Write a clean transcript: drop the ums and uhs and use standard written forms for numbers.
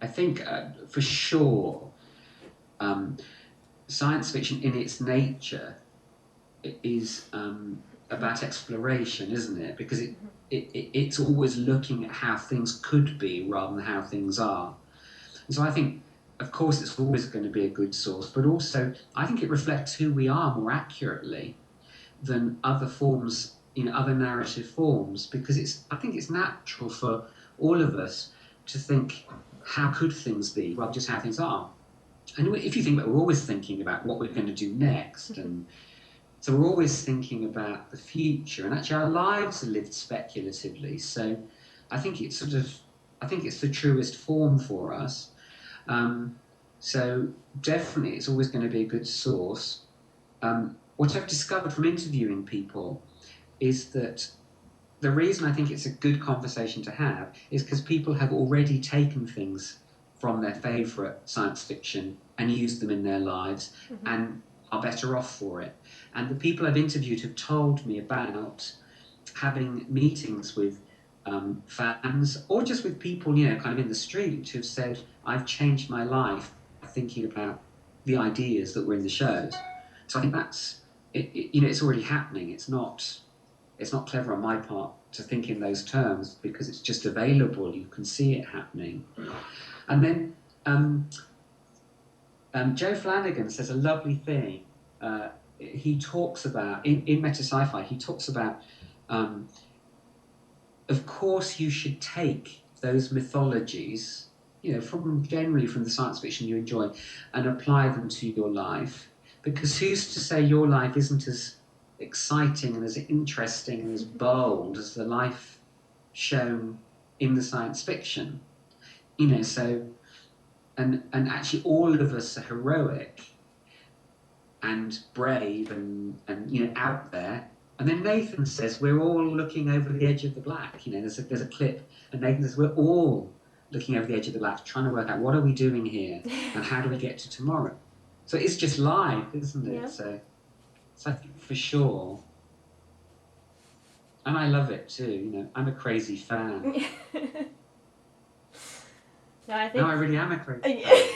I think for sure, um, science fiction in its nature is about exploration, isn't it? Because it's always looking at how things could be rather than how things are. And so I think, of course, it's always going to be a good source, but also I think it reflects who we are more accurately than other forms, other narrative forms, because I think it's natural for all of us to think, how could things be? Well, just how things are. And if you think that we're always thinking about what we're going to do next, and so we're always thinking about the future, and actually our lives are lived speculatively. So I think it's I think it's the truest form for us. Um, so definitely, it's always going to be a good source. What I've discovered from interviewing people is that the reason I think it's a good conversation to have is because people have already taken things from their favourite science fiction and used them in their lives and are better off for it. And the people I've interviewed have told me about having meetings with fans or just with people, kind of in the street who've said, I've changed my life thinking about the ideas that were in the shows. So I think it's already happening. It's not clever on my part to think in those terms because it's just available. You can see it happening. And then Joe Flanagan says a lovely thing. He talks about, in Metascifi, he talks about, of course, you should take those mythologies, generally from the science fiction you enjoy, and apply them to your life. Because who's to say your life isn't as exciting and as interesting and as bold as the life shown in the science fiction? So and actually all of us are heroic and brave and out there. And then Nathan says we're all looking over the edge of the black. There's a clip, and Nathan says we're all looking over the edge of the black, trying to work out what are we doing here and how do we get to tomorrow. So it's just life, isn't it? Yeah. So I think for sure. And I love it too. I'm a crazy fan. No, I think. No, I really am a crazy fan.